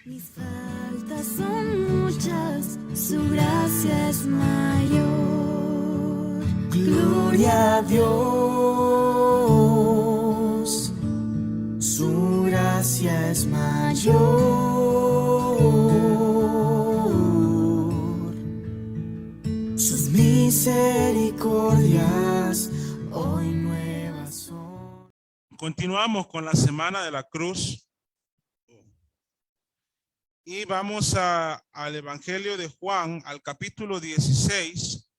Mis faltas son muchas, su gracia es mayor. Gloria a Dios, su gracia es mayor. Sus misericordias hoy nuevas son. Continuamos con la Semana de la Cruz y vamos al Evangelio de Juan, al capítulo 16.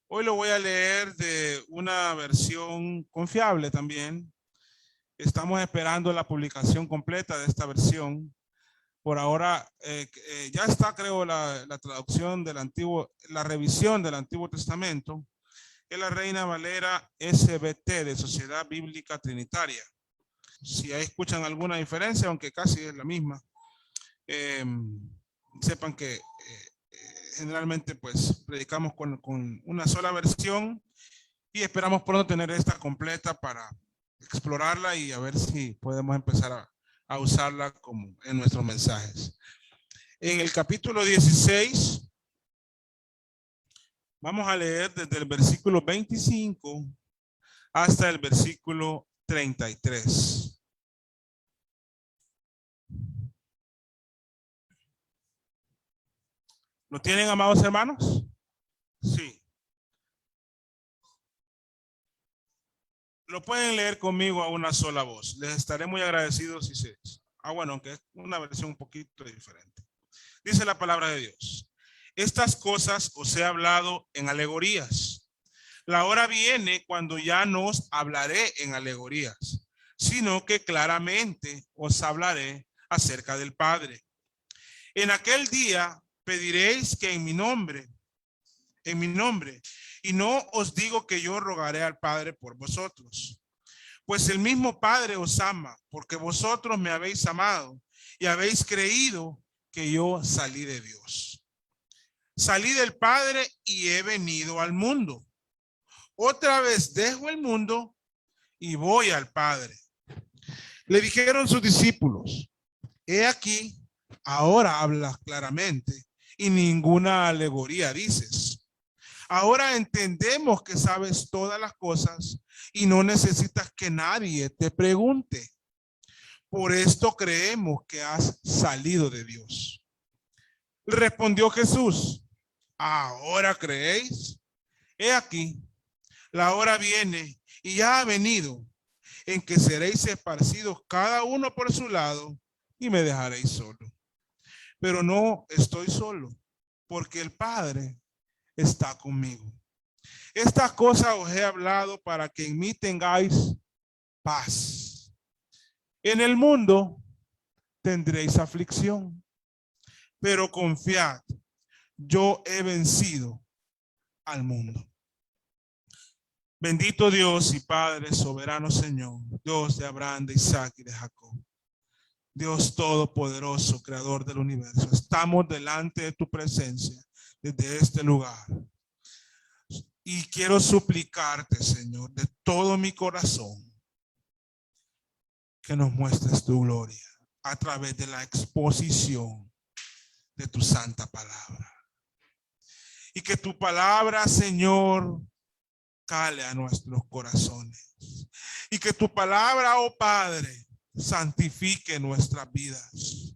Hoy lo voy a leer de una versión confiable también. Estamos esperando la publicación completa de esta versión. Por ahora ya está, creo, la traducción del Antiguo, la revisión del Antiguo Testamento, que es la Reina Valera SBT de Sociedad Bíblica Trinitaria. Si ahí escuchan alguna diferencia, aunque casi es la misma, sepan que generalmente pues predicamos con una sola versión y esperamos pronto tener esta completa para explorarla y a ver si podemos empezar a usarla como en nuestros mensajes. En el capítulo 16 vamos a leer desde el versículo 25 hasta el versículo 33. ¿Lo tienen, amados hermanos? Sí. Lo pueden leer conmigo a una sola voz. Les estaré muy agradecido si se... bueno, aunque es una versión un poquito diferente. Dice la palabra de Dios. Estas cosas os he hablado en alegorías. La hora viene cuando ya no os hablaré en alegorías, sino que claramente os hablaré acerca del Padre. En aquel día pediréis que en mi nombre, y no os digo que yo rogaré al Padre por vosotros, pues el mismo Padre os ama, porque vosotros me habéis amado y habéis creído que yo salí de Dios. Salí del Padre y he venido al mundo. Otra vez dejo el mundo y voy al Padre. Le dijeron sus discípulos, he aquí, ahora hablas claramente y ninguna alegoría dices. Ahora entendemos que sabes todas las cosas y no necesitas que nadie te pregunte. Por esto creemos que has salido de Dios. Respondió Jesús, ¿ahora creéis? He aquí, la hora viene y ya ha venido en que seréis esparcidos cada uno por su lado y me dejaréis solo. Pero no estoy solo, porque el Padre está conmigo. Estas cosas os he hablado para que en mí tengáis paz. En el mundo tendréis aflicción, pero confiad, yo he vencido al mundo. Bendito Dios y Padre soberano Señor, Dios de Abraham, de Isaac y de Jacob. Dios todopoderoso, creador del universo. Estamos delante de tu presencia desde este lugar. Y quiero suplicarte, Señor, de todo mi corazón, que nos muestres tu gloria a través de la exposición de tu santa palabra. Y que tu palabra, Señor, cale a nuestros corazones. Y que tu palabra, oh Padre, santifique nuestras vidas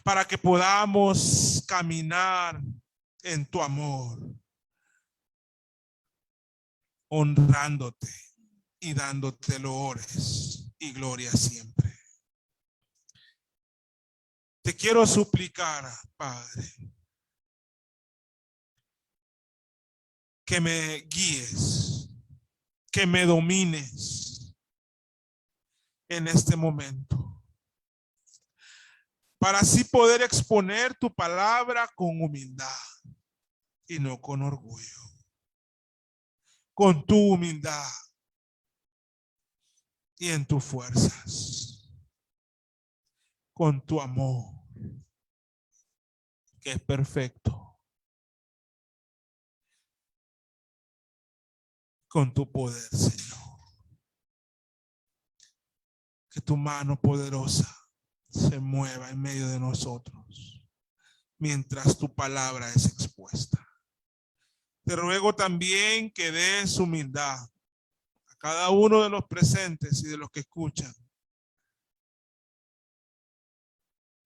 para que podamos caminar en tu amor, honrándote y dándote loores y gloria siempre. Te quiero suplicar, Padre, que me guíes, que me domines en este momento, para así poder exponer tu palabra con humildad y no con orgullo, con tu humildad y en tus fuerzas, con tu amor, que es perfecto, con tu poder, Señor. Que tu mano poderosa se mueva en medio de nosotros mientras tu palabra es expuesta. Te ruego también que des humildad a cada uno de los presentes y de los que escuchan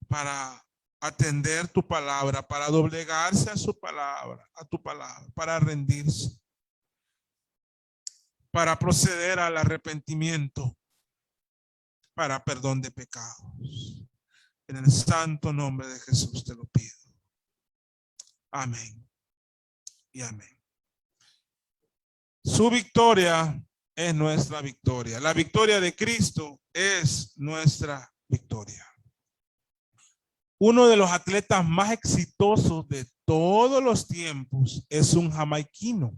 para atender tu palabra, para doblegarse a su palabra, a tu palabra, para rendirse, para proceder al arrepentimiento, para perdón de pecados. En el santo nombre de Jesús te lo pido. Amén y amén. Su victoria es nuestra victoria. La victoria de Cristo es nuestra victoria. Uno de los atletas más exitosos de todos los tiempos es un jamaiquino.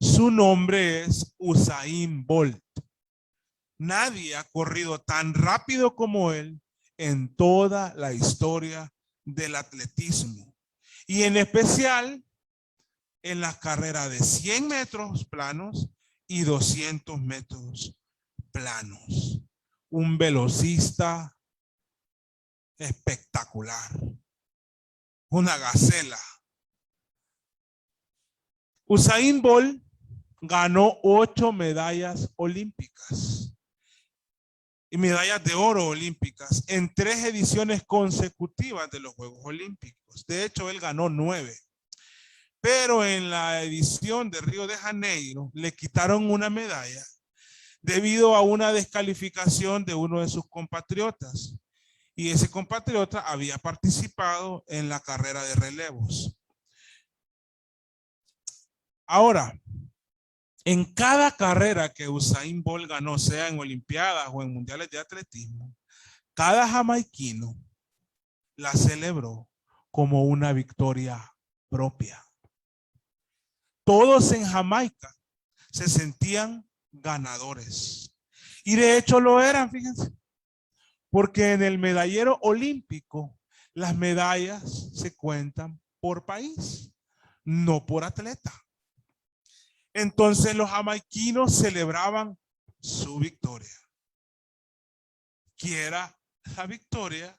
Su nombre es Usain Bolt. Nadie ha corrido tan rápido como él en toda la historia del atletismo. Y en especial en las carreras de 100 metros planos y 200 metros planos. Un velocista espectacular. Una gacela. Usain Bolt ganó 8 medallas olímpicas y medallas de oro olímpicas en 3 ediciones consecutivas de los Juegos Olímpicos. De hecho, él ganó 9. Pero en la edición de Río de Janeiro le quitaron una medalla debido a una descalificación de uno de sus compatriotas. Y ese compatriota había participado en la carrera de relevos. Ahora, en cada carrera que Usain Bolt ganó, sea en Olimpiadas o en Mundiales de Atletismo, cada jamaiquino la celebró como una victoria propia. Todos en Jamaica se sentían ganadores. Y de hecho lo eran, fíjense. Porque en el medallero olímpico, las medallas se cuentan por país, no por atleta. Entonces los jamaiquinos celebraban su victoria, que era la victoria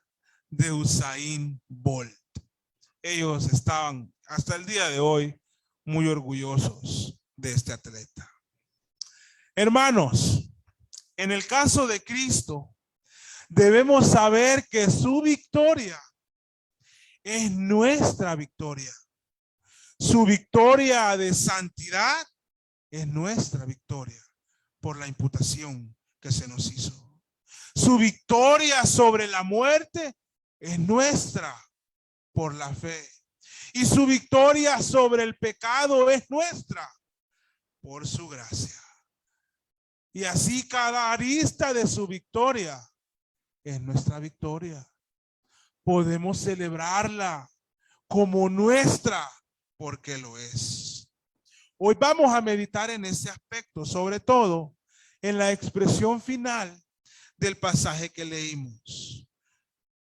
de Usain Bolt. Ellos estaban hasta el día de hoy muy orgullosos de este atleta. Hermanos, en el caso de Cristo, debemos saber que su victoria es nuestra victoria. Su victoria de santidad es nuestra victoria por la imputación que se nos hizo. Su victoria sobre la muerte es nuestra por la fe. Y su victoria sobre el pecado es nuestra por su gracia. Y así cada arista de su victoria es nuestra victoria. Podemos celebrarla como nuestra porque lo es. Hoy vamos a meditar en ese aspecto, sobre todo en la expresión final del pasaje que leímos.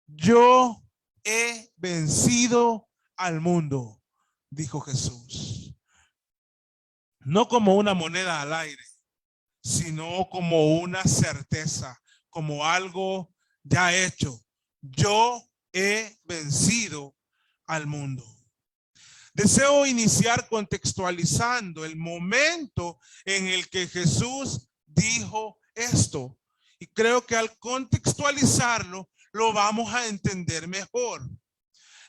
Yo he vencido al mundo, dijo Jesús. No como una moneda al aire, sino como una certeza, como algo ya hecho. Yo he vencido al mundo. Deseo iniciar contextualizando el momento en el que Jesús dijo esto. Y creo que al contextualizarlo, lo vamos a entender mejor.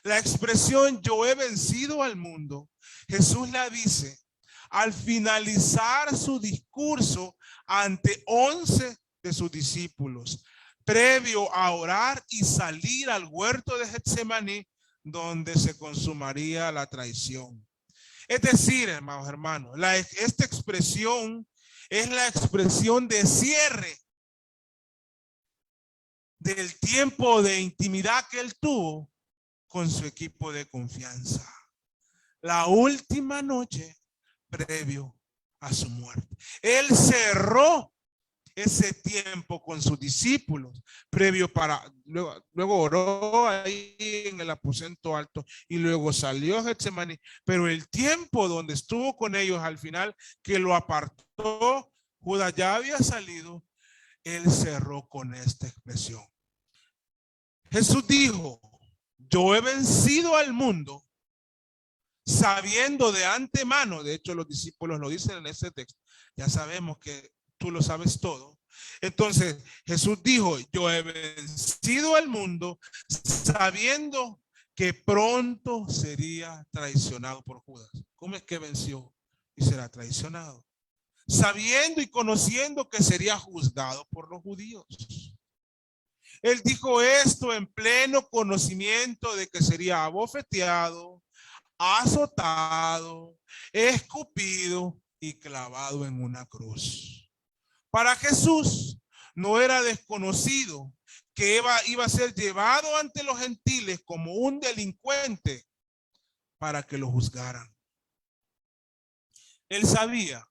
La expresión yo he vencido al mundo, Jesús la dice al finalizar su discurso ante 11 de sus discípulos, previo a orar y salir al huerto de Getsemaní, donde se consumaría la traición. Es decir, hermanos, esta expresión es la expresión de cierre del tiempo de intimidad que él tuvo con su equipo de confianza. La última noche previo a su muerte. Él cerró ese tiempo con sus discípulos previo para, luego oró ahí en el aposento alto y luego salió a Getsemaní, pero el tiempo donde estuvo con ellos al final que lo apartó, Judas ya había salido, él cerró con esta expresión. Jesús dijo, yo he vencido al mundo sabiendo de antemano. De hecho, los discípulos lo dicen en ese texto. Ya sabemos que tú lo sabes todo. Entonces, Jesús dijo, yo he vencido al mundo sabiendo que pronto sería traicionado por Judas. ¿Cómo es que venció y será traicionado? Sabiendo y conociendo que sería juzgado por los judíos. Él dijo esto en pleno conocimiento de que sería abofeteado, azotado, escupido y clavado en una cruz. Para Jesús no era desconocido que iba a ser llevado ante los gentiles como un delincuente para que lo juzgaran. Él sabía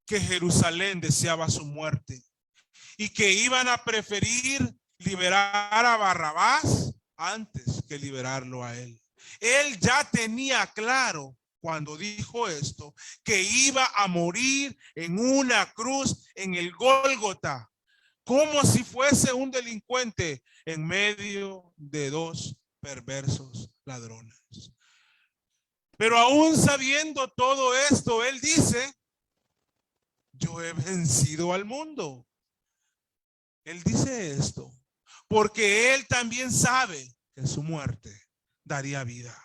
que Jerusalén deseaba su muerte y que iban a preferir liberar a Barrabás antes que liberarlo a él. Él ya tenía claro cuando dijo esto que iba a morir en una cruz en el Gólgota, como si fuese un delincuente en medio de dos perversos ladrones. Pero aún sabiendo todo esto, él dice, yo he vencido al mundo. Él dice esto porque él también sabe que su muerte daría vida.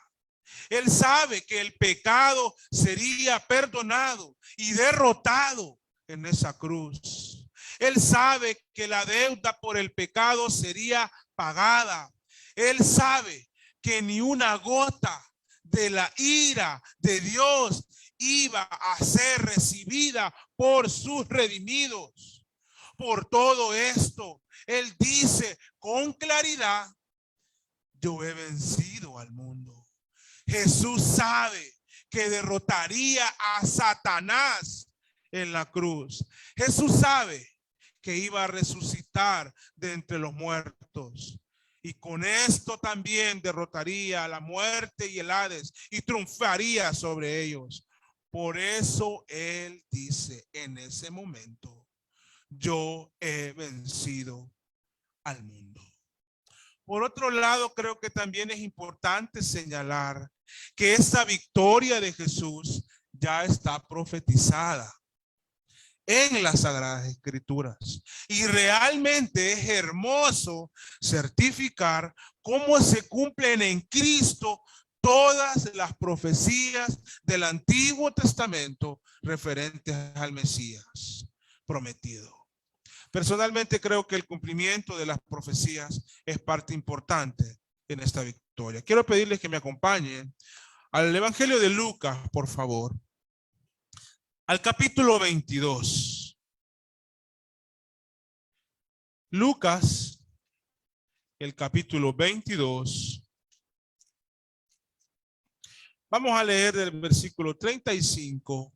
Él sabe que el pecado sería perdonado y derrotado en esa cruz. Él sabe que la deuda por el pecado sería pagada. Él sabe que ni una gota de la ira de Dios iba a ser recibida por sus redimidos. Por todo esto, él dice con claridad, yo he vencido al mundo. Jesús sabe que derrotaría a Satanás en la cruz. Jesús sabe que iba a resucitar de entre los muertos. Y con esto también derrotaría a la muerte y el Hades y triunfaría sobre ellos. Por eso él dice en ese momento, yo he vencido al mundo. Por otro lado, creo que también es importante señalar que esta victoria de Jesús ya está profetizada en las Sagradas Escrituras. Y realmente es hermoso certificar cómo se cumplen en Cristo todas las profecías del Antiguo Testamento referentes al Mesías prometido. Personalmente creo que el cumplimiento de las profecías es parte importante en esta victoria. Quiero pedirles que me acompañen al Evangelio de Lucas, por favor, al capítulo 22. Lucas, el capítulo 22. Vamos a leer del versículo 35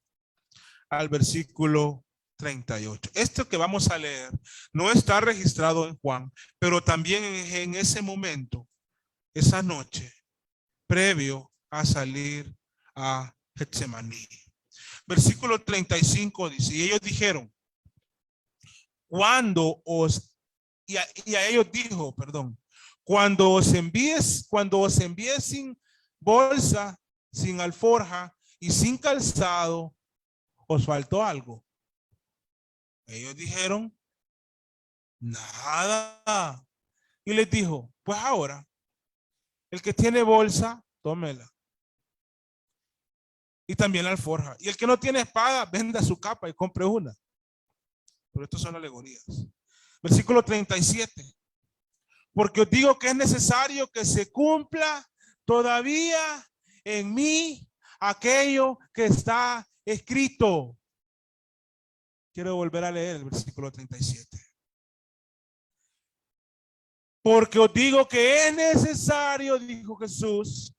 al versículo 38. Esto que vamos a leer no está registrado en Juan, pero también en ese momento, esa noche, previo a salir a Getsemaní. Versículo 35 dice, y ellos dijeron, y a ellos dijo, perdón, cuando os envíe sin bolsa, sin alforja y sin calzado, ¿os faltó algo? Ellos dijeron, nada. Y les dijo, pues ahora, el que tiene bolsa, tómela. Y también la alforja. Y el que no tiene espada, venda su capa y compre una. Pero estos son alegorías. Versículo 37. Porque os digo que es necesario que se cumpla todavía en mí aquello que está escrito. Quiero volver a leer el versículo 37. Porque os digo que es necesario, dijo Jesús,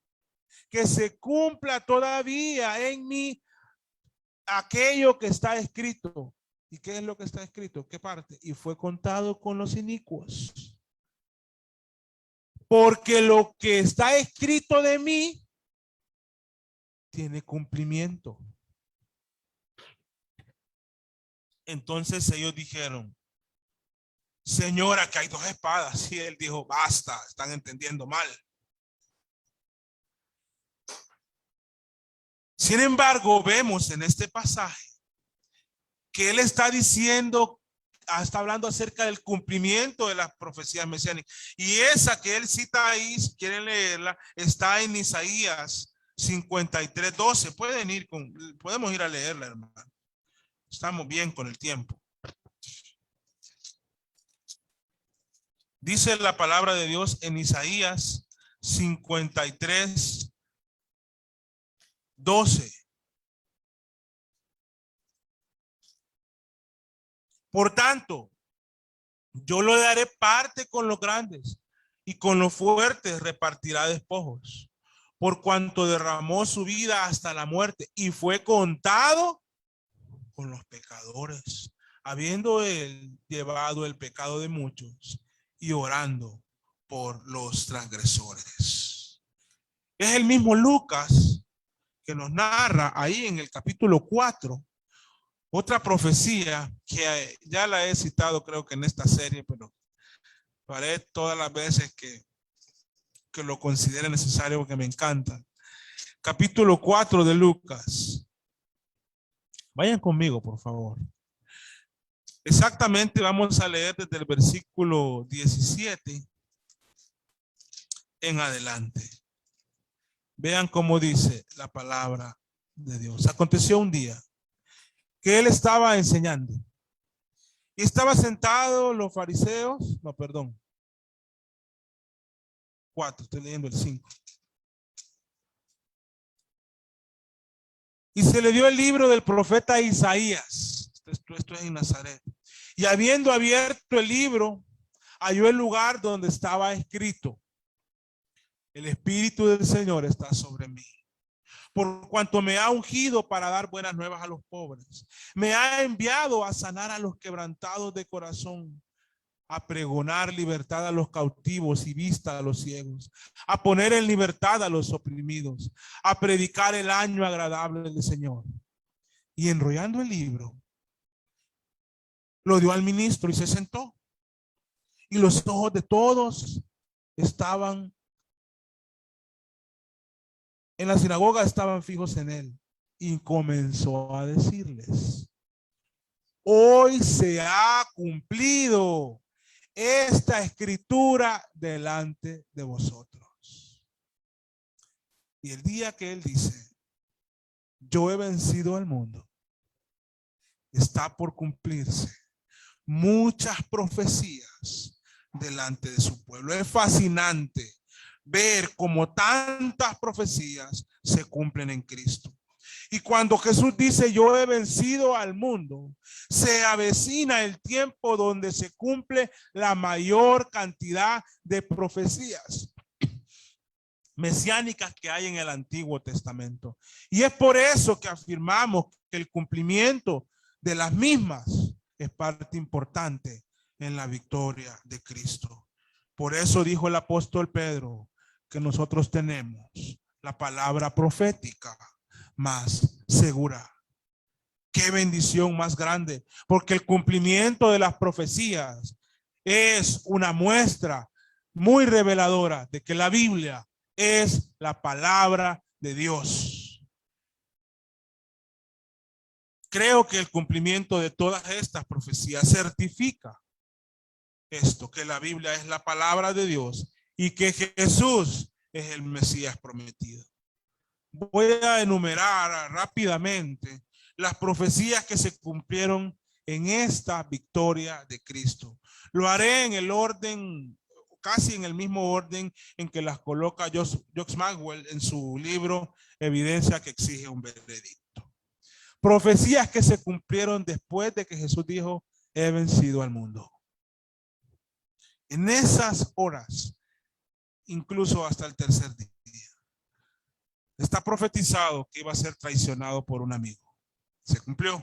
que se cumpla todavía en mí aquello que está escrito. ¿Y qué es lo que está escrito? ¿Qué parte? Y fue contado con los inicuos. Porque lo que está escrito de mí tiene cumplimiento. Entonces ellos dijeron, Señora, que hay dos espadas. Y él dijo, basta, están entendiendo mal. Sin embargo, vemos en este pasaje que él está diciendo, está hablando acerca del cumplimiento de las profecías mesiánicas. Y esa que él cita ahí, si quieren leerla, está en Isaías 53:12. Podemos ir a leerla, hermano. Estamos bien con el tiempo. Dice la palabra de Dios en Isaías 53:12. Por tanto, yo le daré parte con los grandes y con los fuertes repartirá despojos, por cuanto derramó su vida hasta la muerte y fue contado con los pecadores, habiendo él llevado el pecado de muchos y orando por los transgresores. Es el mismo Lucas que nos narra ahí en el capítulo 4 otra profecía que ya la he citado, creo que en esta serie, pero lo haré todas las veces que lo considere necesario porque me encanta. Capítulo 4 de Lucas. Vayan conmigo, por favor. Exactamente, vamos a leer desde el versículo 17 en adelante. Vean cómo dice la palabra de Dios. Aconteció un día que él estaba enseñando y estaba sentado los fariseos, 4, estoy leyendo el 5. Y se le dio el libro del profeta Isaías. Esto es en Nazaret. Y habiendo abierto el libro, halló el lugar donde estaba escrito: el Espíritu del Señor está sobre mí, por cuanto me ha ungido para dar buenas nuevas a los pobres. Me ha enviado a sanar a los quebrantados de corazón, a pregonar libertad a los cautivos y vista a los ciegos, a poner en libertad a los oprimidos, a predicar el año agradable del Señor. Y enrollando el libro, lo dio al ministro y se sentó. Y los ojos de todos estaban en la sinagoga, estaban fijos en él. Y comenzó a decirles: hoy se ha cumplido esta escritura delante de vosotros. Y el día que él dice: yo he vencido al mundo, está por cumplirse muchas profecías delante de su pueblo. Es fascinante ver cómo tantas profecías se cumplen en Cristo. Y cuando Jesús dice: yo he vencido al mundo, se avecina el tiempo donde se cumple la mayor cantidad de profecías mesiánicas que hay en el Antiguo Testamento. Y es por eso que afirmamos que el cumplimiento de las mismas es parte importante en la victoria de Cristo. Por eso dijo el apóstol Pedro que nosotros tenemos la palabra profética más segura. Qué bendición más grande, porque el cumplimiento de las profecías es una muestra muy reveladora de que la Biblia es la palabra de Dios. Creo que el cumplimiento de todas estas profecías certifica esto, que la Biblia es la palabra de Dios y que Jesús es el Mesías prometido. Voy a enumerar rápidamente las profecías que se cumplieron en esta victoria de Cristo. Lo haré en el orden, casi en el mismo orden en que las coloca Josh Maxwell en su libro Evidencia que exige un veredicto. Profecías que se cumplieron después de que Jesús dijo: he vencido al mundo. En esas horas, incluso hasta el tercer día, está profetizado que iba a ser traicionado por un amigo. Se cumplió.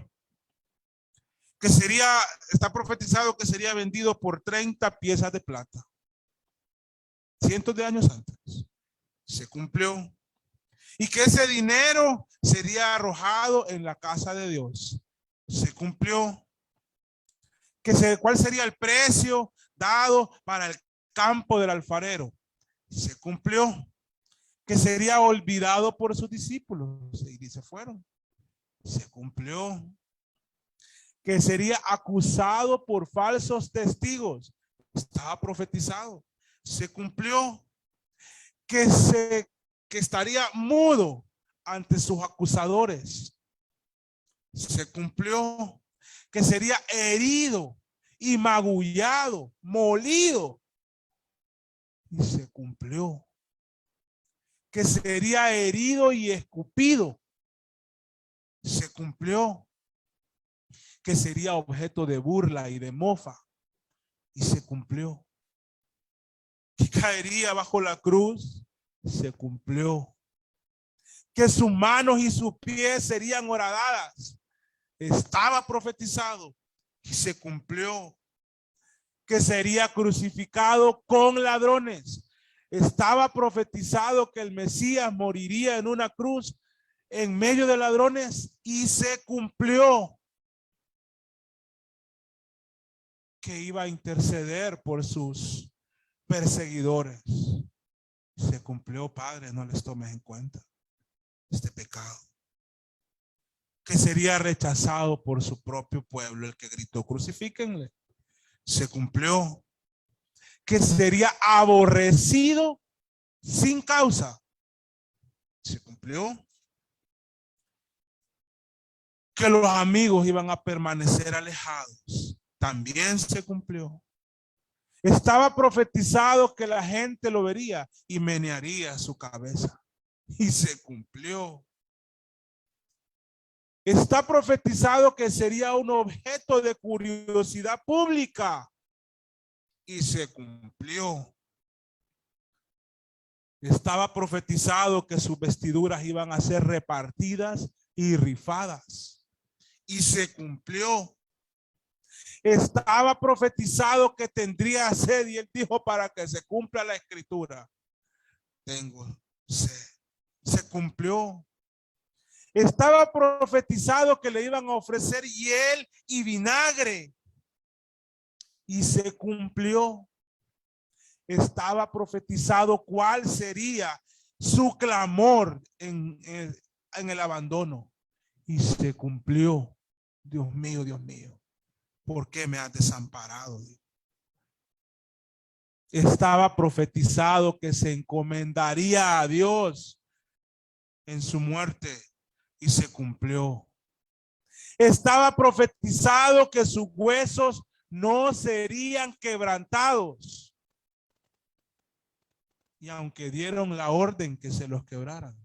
Está profetizado que sería vendido por 30 piezas de plata. Cientos de años antes. Se cumplió. Y que ese dinero sería arrojado en la casa de Dios. Se cumplió. ¿Cuál sería el precio dado para el campo del alfarero? Se cumplió. Que sería olvidado por sus discípulos y se fueron. Se cumplió. Que sería acusado por falsos testigos. Estaba profetizado. Se cumplió. Que estaría mudo ante sus acusadores. Se cumplió. Que sería herido y magullado, molido. Y se cumplió. Que sería herido y escupido. Se cumplió. Que sería objeto de burla y de mofa. Y se cumplió. Que caería bajo la cruz. Se cumplió. Que sus manos y sus pies serían horadadas. Estaba profetizado y se cumplió. Que sería crucificado con ladrones. Estaba profetizado que el Mesías moriría en una cruz en medio de ladrones y se cumplió. Que iba a interceder por sus perseguidores. Se cumplió, Padre, no les tomes en cuenta este pecado. Que sería rechazado por su propio pueblo, el que gritó crucifíquenle. Se cumplió. Que sería aborrecido sin causa. Se cumplió. Que los amigos iban a permanecer alejados. También se cumplió. Estaba profetizado que la gente lo vería y menearía su cabeza. Y se cumplió. Está profetizado que sería un objeto de curiosidad pública. Y se cumplió. Estaba profetizado que sus vestiduras iban a ser repartidas y rifadas. Y se cumplió. Estaba profetizado que tendría sed y él dijo para que se cumpla la escritura. Tengo sed. Se cumplió. Estaba profetizado que le iban a ofrecer hiel y vinagre. Y se cumplió. Estaba profetizado cuál sería su clamor en el abandono. Y se cumplió. Dios mío, Dios mío. ¿Por qué me has desamparado? Estaba profetizado que se encomendaría a Dios en su muerte y se cumplió. Estaba profetizado que sus huesos no serían quebrantados. Y aunque dieron la orden que se los quebraran,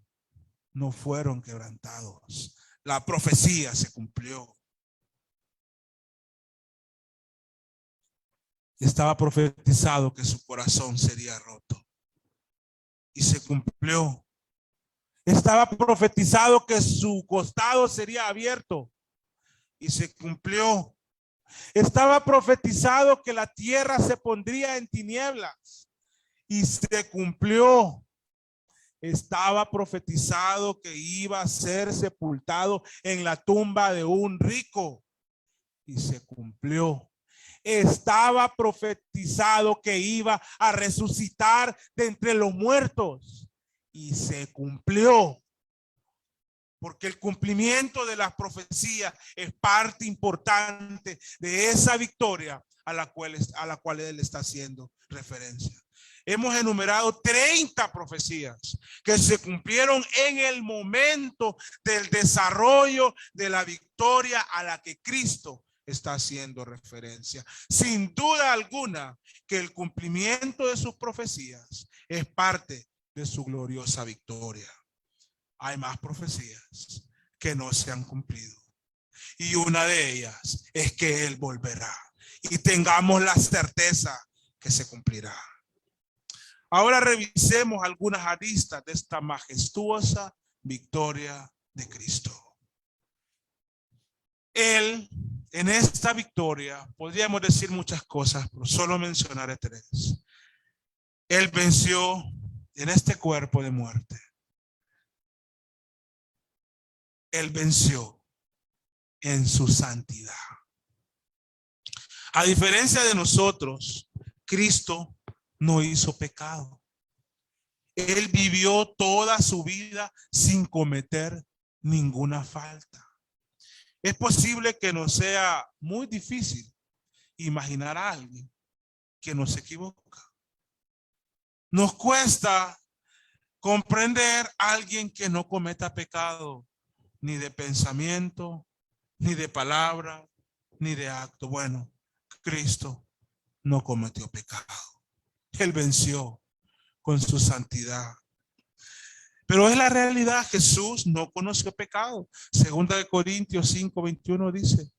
no fueron quebrantados. La profecía se cumplió. Estaba profetizado que su corazón sería roto. Y se cumplió. Estaba profetizado que su costado sería abierto. Y se cumplió. Estaba profetizado que la tierra se pondría en tinieblas. Y se cumplió. Estaba profetizado que iba a ser sepultado en la tumba de un rico. Y se cumplió. Estaba profetizado que iba a resucitar de entre los muertos y se cumplió. Porque el cumplimiento de las profecías es parte importante de esa victoria a la cual él está haciendo referencia. Hemos enumerado 30 profecías que se cumplieron en el momento del desarrollo de la victoria a la que Cristo está haciendo referencia. Sin duda alguna que el cumplimiento de sus profecías es parte de su gloriosa victoria. Hay más profecías que no se han cumplido. Y una de ellas es que Él volverá. Y tengamos la certeza que se cumplirá. Ahora revisemos algunas aristas de esta majestuosa victoria de Cristo. Él, en esta victoria, podríamos decir muchas cosas, pero solo mencionaré 3. Él venció en este cuerpo de muerte. Él venció en su santidad. A diferencia de nosotros, Cristo no hizo pecado. Él vivió toda su vida sin cometer ninguna falta. Es posible que nos sea muy difícil imaginar a alguien que no se equivoca. Nos cuesta comprender a alguien que no cometa pecado, ni de pensamiento, ni de palabra, ni de acto. Bueno, Cristo no cometió pecado. Él venció con su santidad. Pero es la realidad, Jesús no conoció pecado. Segunda de Corintios 5:21 dice,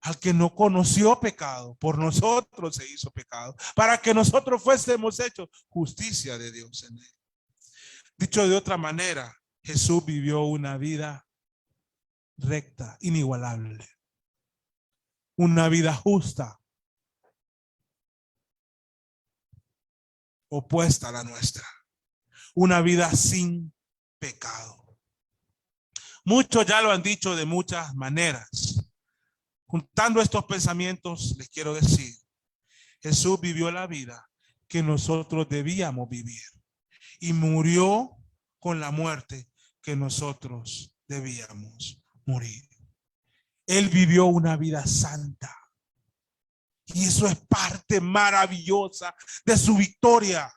al que no conoció pecado, por nosotros se hizo pecado, para que nosotros fuésemos hechos justicia de Dios en él. Dicho de otra manera, Jesús vivió una vida recta, inigualable, una vida justa, opuesta a la nuestra, una vida sin pecado. Muchos ya lo han dicho de muchas maneras. Juntando estos pensamientos, les quiero decir, Jesús vivió la vida que nosotros debíamos vivir y murió con la muerte que nosotros debíamos morir. Él vivió una vida santa y eso es parte maravillosa de su victoria.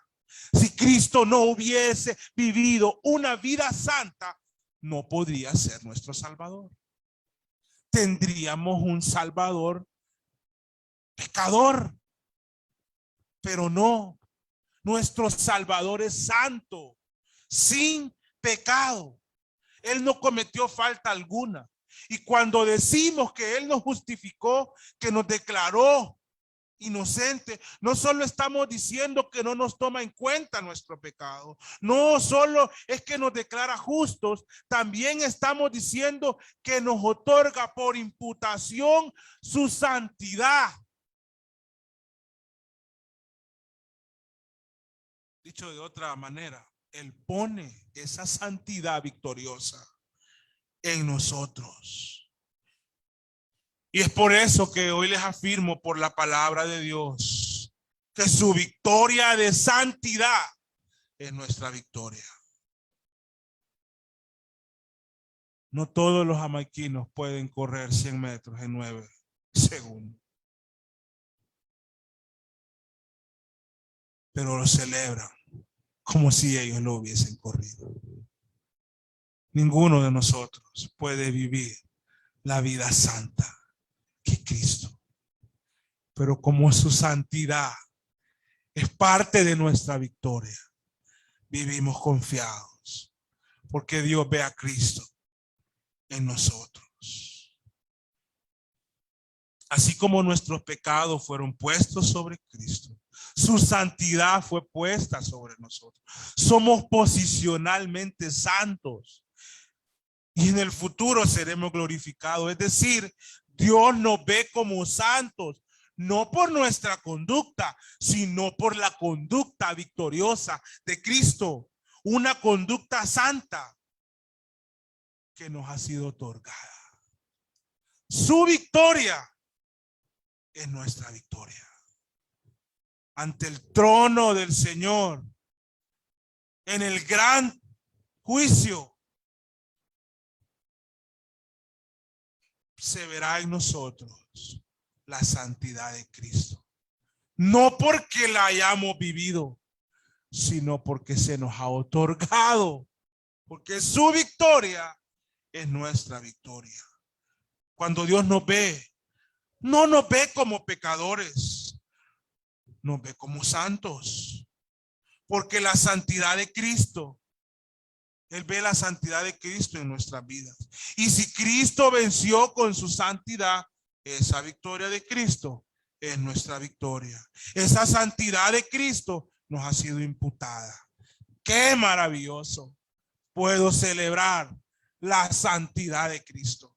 Si Cristo no hubiese vivido una vida santa, no podría ser nuestro Salvador. Tendríamos un Salvador pecador, pero no. Nuestro Salvador es santo, sin pecado. Él no cometió falta alguna. Y cuando decimos que Él nos justificó, que nos declaró inocente, no solo estamos diciendo que no nos toma en cuenta nuestro pecado, no solo es que nos declara justos, también estamos diciendo que nos otorga por imputación su santidad. Dicho de otra manera, Él pone esa santidad victoriosa en nosotros. Y es por eso que hoy les afirmo por la palabra de Dios que su victoria de santidad es nuestra victoria. No todos los jamaiquinos pueden correr 100 metros en 9 segundos. Pero lo celebran como si ellos lo hubiesen corrido. Ninguno de nosotros puede vivir la vida santa que Cristo. Pero como su santidad es parte de nuestra victoria, vivimos confiados porque Dios ve a Cristo en nosotros. Así como nuestros pecados fueron puestos sobre Cristo, su santidad fue puesta sobre nosotros. Somos posicionalmente santos y en el futuro seremos glorificados. Es decir, Dios nos ve como santos, no por nuestra conducta, sino por la conducta victoriosa de Cristo. Una conducta santa que nos ha sido otorgada. Su victoria es nuestra victoria. Ante el trono del Señor, en el gran juicio, se verá en nosotros la santidad de Cristo. No porque la hayamos vivido, sino porque se nos ha otorgado. Porque su victoria es nuestra victoria. Cuando Dios nos ve, no nos ve como pecadores, nos ve como santos. Porque la santidad de Cristo, Él ve la santidad de Cristo en nuestras vidas. Y si Cristo venció con su santidad, esa victoria de Cristo es nuestra victoria. Esa santidad de Cristo nos ha sido imputada. ¡Qué maravilloso! Puedo celebrar la santidad de Cristo.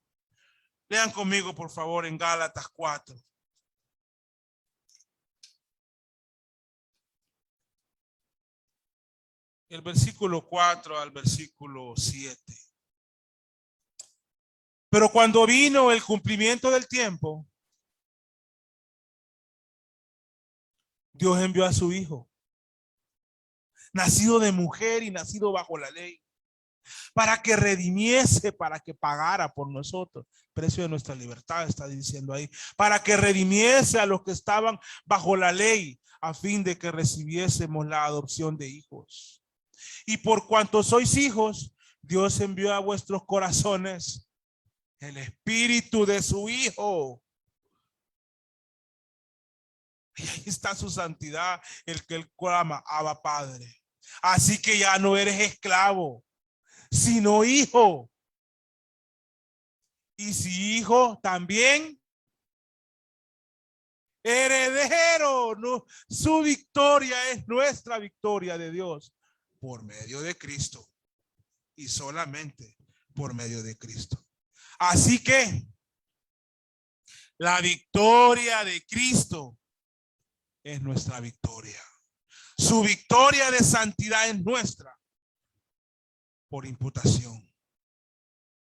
Lean conmigo, por favor, en Gálatas 4. El versículo 4 al versículo 7. Pero cuando vino el cumplimiento del tiempo, Dios envió a su Hijo, nacido de mujer y nacido bajo la ley, para que redimiese, para que pagara por nosotros. Precio de nuestra libertad, está diciendo ahí. Para que redimiese a los que estaban bajo la ley, a fin de que recibiésemos la adopción de hijos. Y por cuanto sois hijos, Dios envió a vuestros corazones el espíritu de su Hijo. Y ahí está su santidad, el que él clama, Abba Padre. Así que ya no eres esclavo, sino hijo. Y si hijo, también heredero. No, su victoria es nuestra victoria de Dios por medio de Cristo y solamente por medio de Cristo. Así que la victoria de Cristo es nuestra victoria. Su victoria de santidad es nuestra por imputación.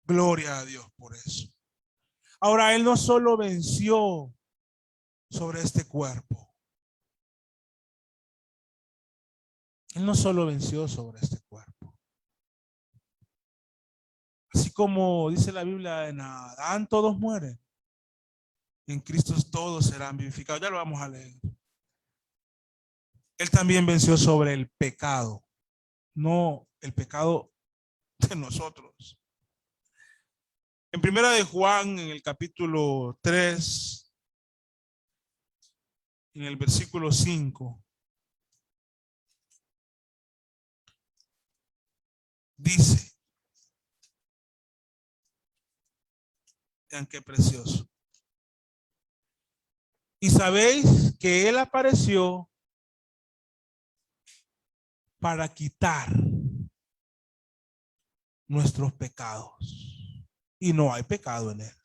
Gloria a Dios por eso. Ahora, Él no solo venció sobre este cuerpo. Él no solo venció sobre este cuerpo. Así como dice la Biblia, en Adán todos mueren, en Cristo todos serán vivificados. Ya lo vamos a leer. Él también venció sobre el pecado, no el pecado de nosotros. En primera de Juan, en el capítulo 3, en el versículo 5, dice, vean qué precioso. Y sabéis que Él apareció para quitar nuestros pecados. Y no hay pecado en Él.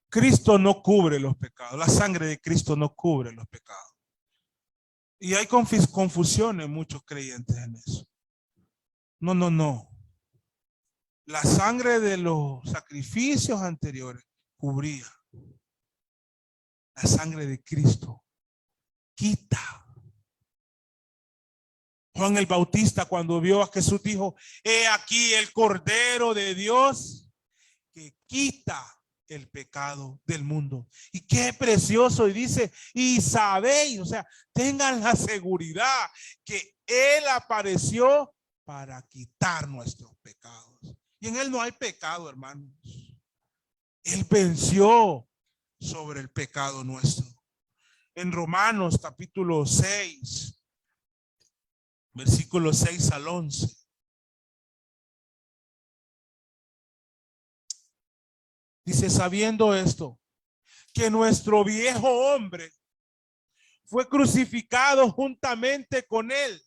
Cristo no cubre los pecados. La sangre de Cristo no cubre los pecados. Y hay confusión en muchos creyentes en eso. No, no, no. La sangre de los sacrificios anteriores cubría. La sangre de Cristo quita. Juan el Bautista, cuando vio a Jesús, dijo: he aquí el Cordero de Dios que quita el pecado del mundo. Y qué precioso. Y dice: y sabéis, o sea, tengan la seguridad que Él apareció para quitar nuestros pecados. Y en Él no hay pecado, hermanos. Él venció sobre el pecado nuestro. En Romanos capítulo 6, versículos 6 al 11. Dice: sabiendo esto, que nuestro viejo hombre fue crucificado juntamente con él,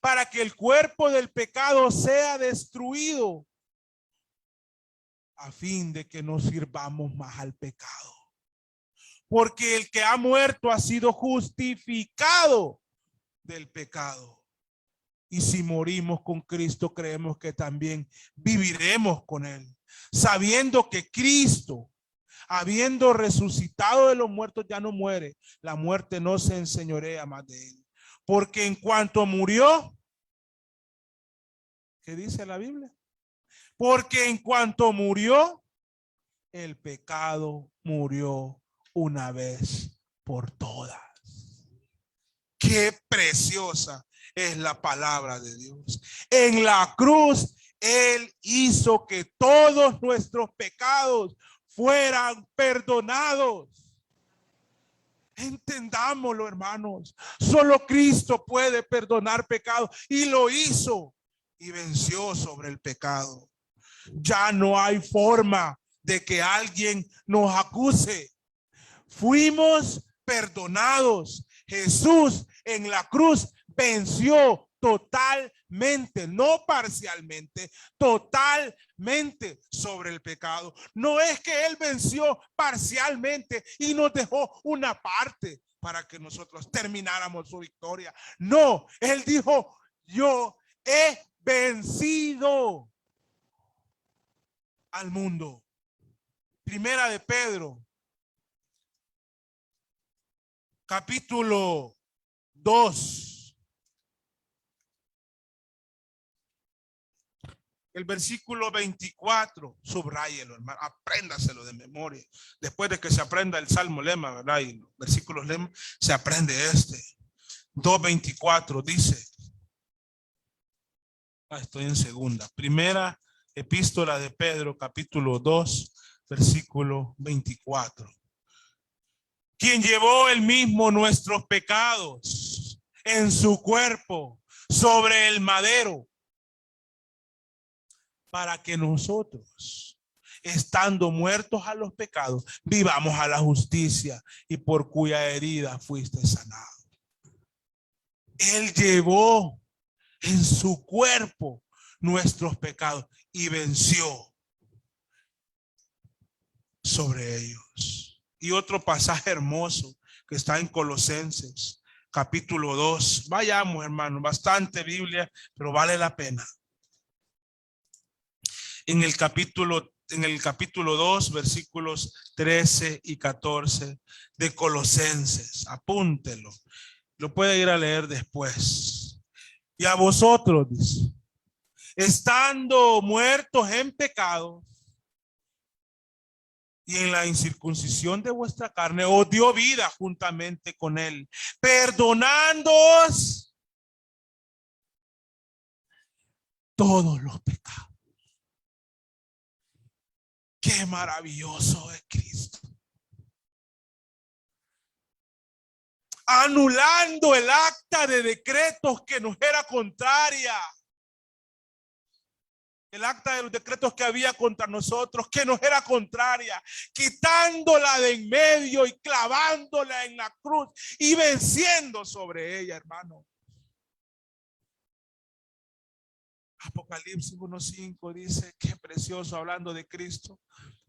para que el cuerpo del pecado sea destruido, a fin de que no sirvamos más al pecado. Porque el que ha muerto ha sido justificado del pecado. Y si morimos con Cristo, creemos que también viviremos con él, sabiendo que Cristo, habiendo resucitado de los muertos, ya no muere. La muerte no se enseñorea más de él. Porque en cuanto murió, ¿qué dice la Biblia? Porque en cuanto murió, el pecado murió una vez por todas. Qué preciosa es la palabra de Dios. En la cruz, Él hizo que todos nuestros pecados fueran perdonados. Entendámoslo, hermanos. Solo Cristo puede perdonar pecados, y lo hizo y venció sobre el pecado. Ya no hay forma de que alguien nos acuse. Fuimos perdonados. Jesús en la cruz venció totalmente, no parcialmente, totalmente sobre el pecado. No es que Él venció parcialmente y nos dejó una parte para que nosotros termináramos su victoria. No, Él dijo: yo he vencido al mundo. Primera de Pedro, capítulo 2. El versículo 24, subráyelo, hermano, apréndaselo de memoria. Después de que se aprenda el Salmo Lema, ¿verdad? Y los versículos Lema, se aprende este. 2:24 dice, estoy en segunda, primera epístola de Pedro, capítulo 2, versículo 24. Quien llevó él mismo nuestros pecados en su cuerpo sobre el madero, para que nosotros, estando muertos a los pecados, vivamos a la justicia, y por cuya herida fuiste sanado. Él llevó en su cuerpo nuestros pecados y venció sobre ellos. Y otro pasaje hermoso que está en Colosenses, capítulo 2. Vayamos, hermano, bastante Biblia, pero vale la pena. En el capítulo 2, versículos 13 y 14 de Colosenses. Apúntelo. Lo puede ir a leer después. Y a vosotros, dice, estando muertos en pecado y en la incircuncisión de vuestra carne, os dio vida juntamente con él, perdonándoos todos los pecados. Qué maravilloso es Cristo. Anulando el acta de decretos que nos era contraria. El acta de los decretos que había contra nosotros, que nos era contraria, quitándola de en medio y clavándola en la cruz y venciendo sobre ella, hermano. Apocalipsis 1:5 dice, qué precioso, hablando de Cristo,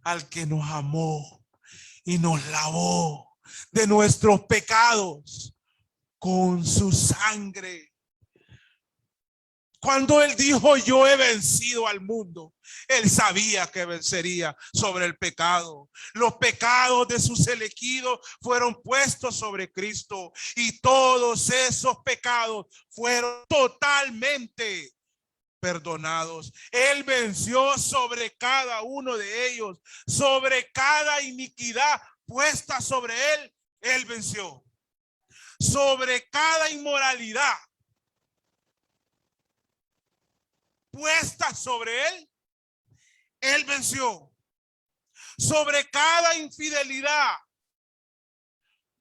al que nos amó y nos lavó de nuestros pecados con su sangre. Cuando él dijo, yo he vencido al mundo, él sabía que vencería sobre el pecado. Los pecados de sus elegidos fueron puestos sobre Cristo, y todos esos pecados fueron totalmente perdonados. Él venció sobre cada uno de ellos, sobre cada iniquidad puesta sobre él. Él venció sobre cada inmoralidad puesta sobre él. Él venció sobre cada infidelidad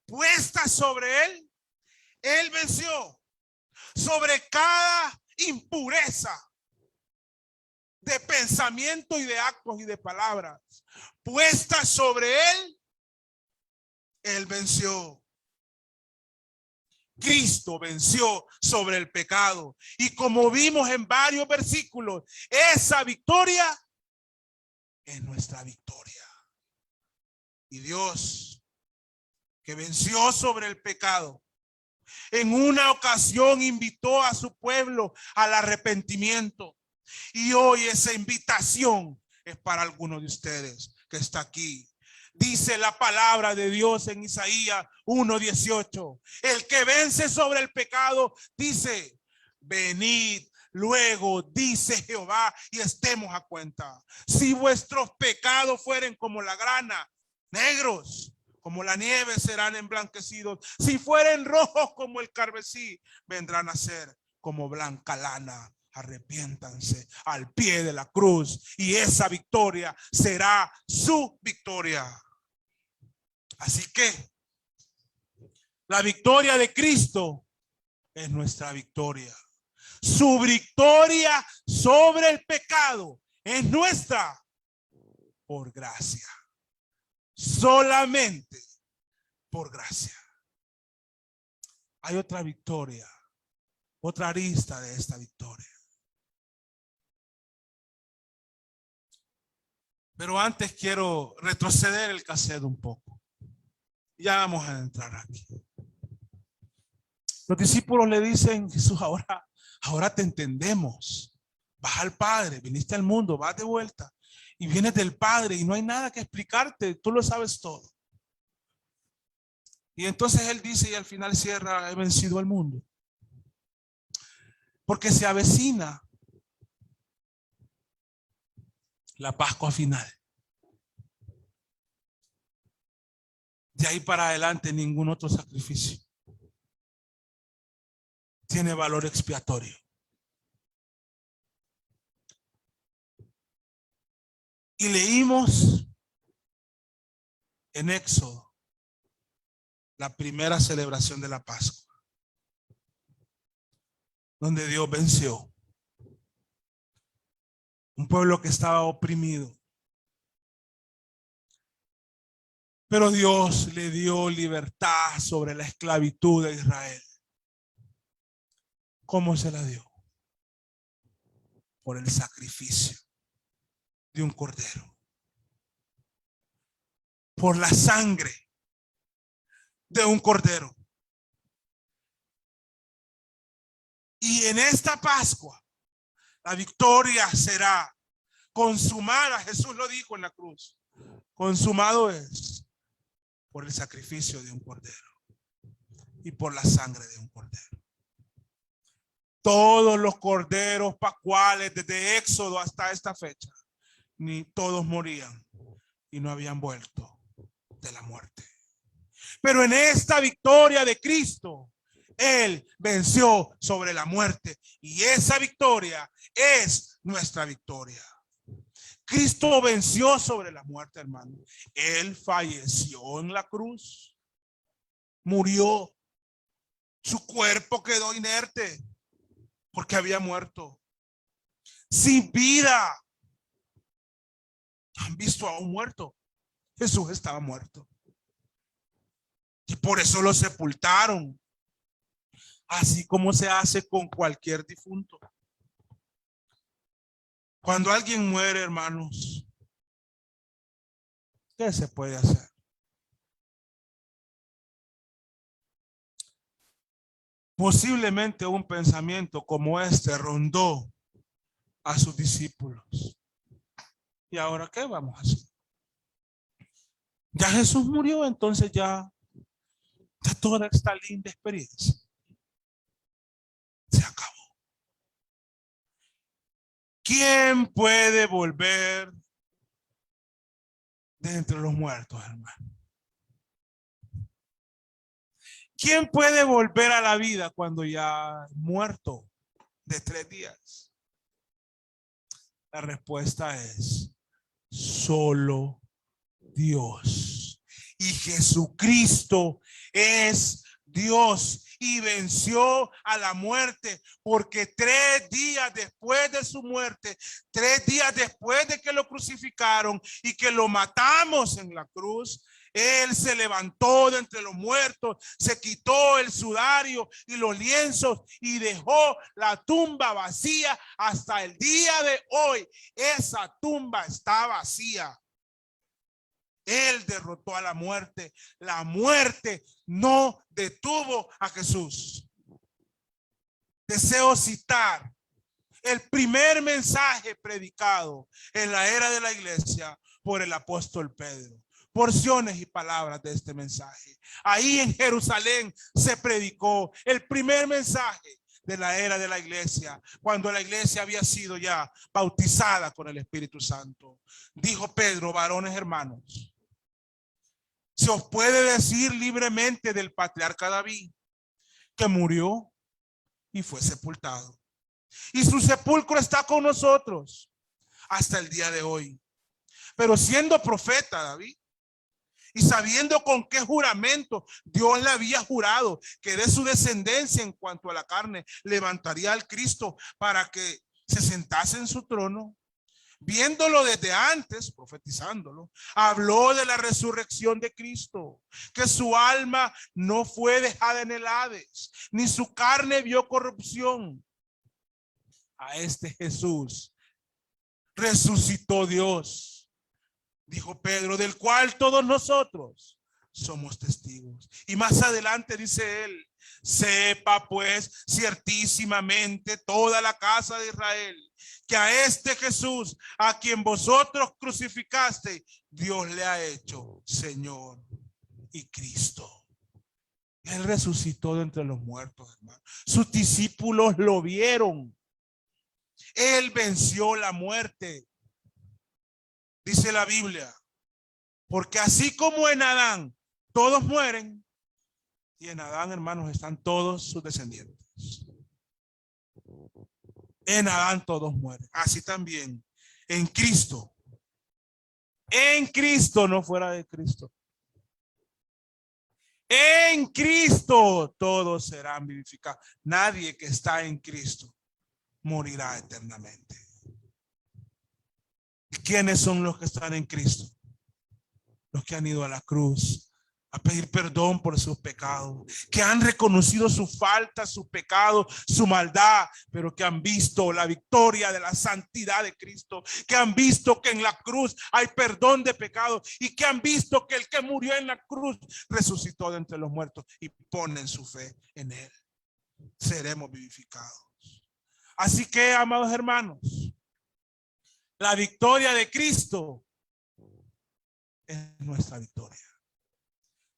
puesta sobre él. Él venció sobre cada impureza de pensamiento y de actos y de palabras puesta sobre él. Él venció. Cristo venció sobre el pecado, y como vimos en varios versículos, esa victoria es nuestra victoria. Y Dios, que venció sobre el pecado, en una ocasión invitó a su pueblo al arrepentimiento, y hoy esa invitación es para algunos de ustedes que está aquí. Dice la palabra de Dios en Isaías 1:18. El que vence sobre el pecado dice, venid luego, dice Jehová, y estemos a cuenta. Si vuestros pecados fueren como la grana, negros como la nieve, serán emblanquecidos. Si fueren rojos como el carmesí, vendrán a ser como blanca lana. Arrepiéntanse al pie de la cruz, y esa victoria será su victoria. Así que la victoria de Cristo es nuestra victoria. Su victoria sobre el pecado es nuestra por gracia. Solamente por gracia. Hay otra victoria, otra arista de esta victoria. Pero antes quiero retroceder el cassette un poco. Ya vamos a entrar aquí. Los discípulos le dicen, Jesús, ahora te entendemos. Vas al Padre, viniste al mundo, vas de vuelta y vienes del Padre y no hay nada que explicarte, tú lo sabes todo. Y entonces él dice, y al final cierra: he vencido al mundo. Porque se avecina la Pascua final. De ahí para adelante ningún otro sacrificio tiene valor expiatorio. Y leímos en Éxodo la primera celebración de la Pascua, donde Dios venció un pueblo que estaba oprimido. Pero Dios le dio libertad sobre la esclavitud de Israel. ¿Cómo se la dio? Por el sacrificio de un cordero. Por la sangre de un cordero. Y en esta Pascua, la victoria será consumada. Jesús lo dijo en la cruz. Consumado es por el sacrificio de un cordero y por la sangre de un cordero. Todos los corderos pascuales desde Éxodo hasta esta fecha, ni todos morían y no habían vuelto de la muerte. Pero en esta victoria de Cristo, Él venció sobre la muerte, y esa victoria es nuestra victoria. Cristo venció sobre la muerte, hermano. Él falleció en la cruz. Murió. Su cuerpo quedó inerte porque había muerto. Sin vida. ¿Han visto a un muerto? Jesús estaba muerto. Y por eso lo sepultaron. Así como se hace con cualquier difunto. Cuando alguien muere, hermanos, ¿qué se puede hacer? Posiblemente un pensamiento como este rondó a sus discípulos. ¿Y ahora qué vamos a hacer? Ya Jesús murió, entonces ya toda esta linda experiencia se acabó. ¿Quién puede volver de entre los muertos, hermano? ¿Quién puede volver a la vida cuando ya muerto de 3 días? La respuesta es solo Dios. Y Jesucristo es Dios y venció a la muerte, porque 3 días después de su muerte, 3 días después de que lo crucificaron y que lo matamos en la cruz, Él se levantó de entre los muertos, se quitó el sudario y los lienzos y dejó la tumba vacía. Hasta el día de hoy, esa tumba está vacía. Él derrotó a la muerte. La muerte no detuvo a Jesús. Deseo citar el primer mensaje predicado en la era de la iglesia por el apóstol Pedro. Porciones y palabras de este mensaje. Ahí en Jerusalén se predicó el primer mensaje de la era de la iglesia, cuando la iglesia había sido ya bautizada con el Espíritu Santo. Dijo Pedro: varones hermanos, se os puede decir libremente del patriarca David, que murió y fue sepultado, y su sepulcro está con nosotros hasta el día de hoy. Pero siendo profeta David, y sabiendo con qué juramento Dios le había jurado que de su descendencia en cuanto a la carne levantaría al Cristo para que se sentase en su trono, viéndolo desde antes, profetizándolo, habló de la resurrección de Cristo, que su alma no fue dejada en el Hades, ni su carne vio corrupción. A este Jesús resucitó Dios, dijo Pedro, del cual todos nosotros somos testigos. Y más adelante dice él: sepa pues ciertísimamente toda la casa de Israel, que a este Jesús, a quien vosotros crucificaste, Dios le ha hecho Señor y Cristo. Él resucitó de entre los muertos, hermano. Sus discípulos lo vieron. Él venció la muerte. Dice la Biblia, porque así como en Adán todos mueren, y en Adán, hermanos, están todos sus descendientes. En Adán todos mueren. Así también en Cristo. En Cristo, no fuera de Cristo. En Cristo todos serán vivificados. Nadie que está en Cristo morirá eternamente. ¿Quiénes son los que están en Cristo? Los que han ido a la cruz a pedir perdón por sus pecados, que han reconocido su falta, su pecado, su maldad, pero que han visto la victoria de la santidad de Cristo, que han visto que en la cruz hay perdón de pecados y que han visto que el que murió en la cruz resucitó de entre los muertos y ponen su fe en él. Seremos vivificados. Así que, amados hermanos, la victoria de Cristo es nuestra victoria.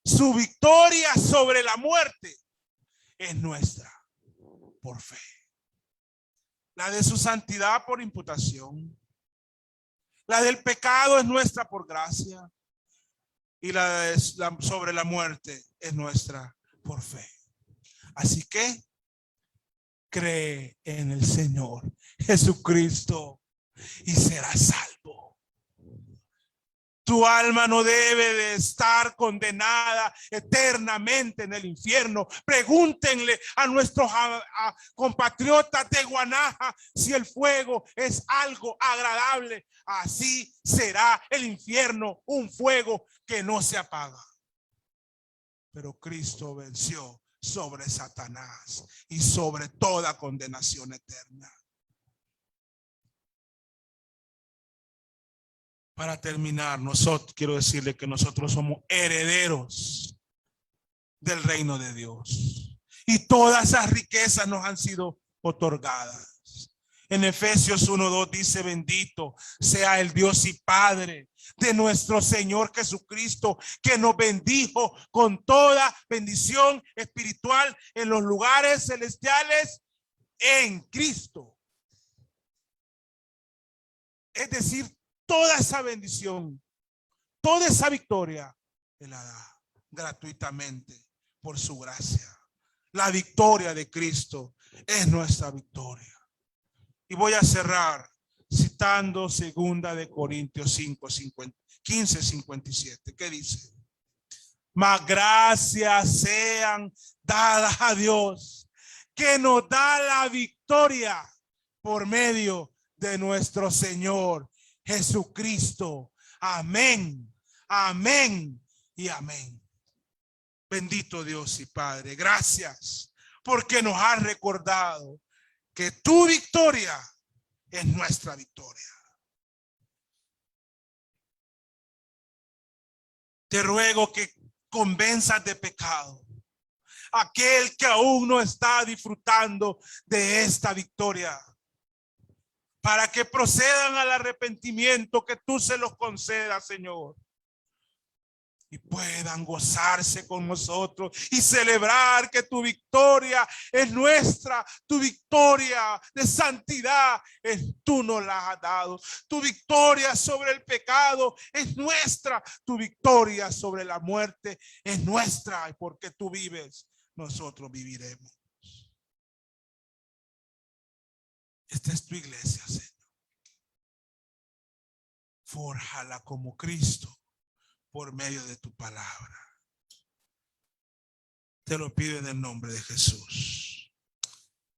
Su victoria sobre la muerte es nuestra por fe. La de su santidad por imputación. La del pecado es nuestra por gracia. Y sobre la muerte es nuestra por fe. Así que cree en el Señor Jesucristo y serás salvo. Tu alma no debe de estar condenada eternamente en el infierno. Pregúntenle a nuestros compatriotas de Guanaja si el fuego es algo agradable. Así será el infierno, un fuego que no se apaga. Pero Cristo venció sobre Satanás y sobre toda condenación eterna. Para terminar, quiero decirle que nosotros somos herederos del reino de Dios. Y todas esas riquezas nos han sido otorgadas. En Efesios 1:2 dice: bendito sea el Dios y Padre de nuestro Señor Jesucristo, que nos bendijo con toda bendición espiritual en los lugares celestiales en Cristo. Es decir, toda esa bendición, toda esa victoria, Él la da gratuitamente por su gracia. La victoria de Cristo es nuestra victoria. Y voy a cerrar citando 2 Corintios 15:57, que dice: mas gracias sean dadas a Dios, que nos da la victoria por medio de nuestro Señor Jesucristo. Amén, amén y amén. Bendito Dios y Padre, gracias porque nos has recordado que tu victoria es nuestra victoria. Te ruego que convenzas de pecado aquel que aún no está disfrutando de esta victoria, para que procedan al arrepentimiento, que tú se los concedas, Señor, y puedan gozarse con nosotros y celebrar que tu victoria es nuestra, tu victoria de santidad tú nos la has dado, tu victoria sobre el pecado es nuestra, tu victoria sobre la muerte es nuestra, y porque tú vives, nosotros viviremos. Esta es tu iglesia, Señor. Fórjala como Cristo por medio de tu palabra. Te lo pido en el nombre de Jesús.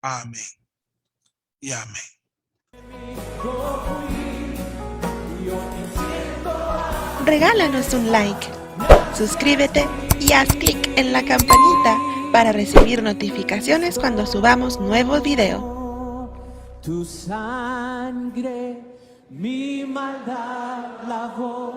Amén y amén. Regálanos un like, suscríbete y haz clic en la campanita para recibir notificaciones cuando subamos nuevos videos. Tu sangre mi maldad lavó.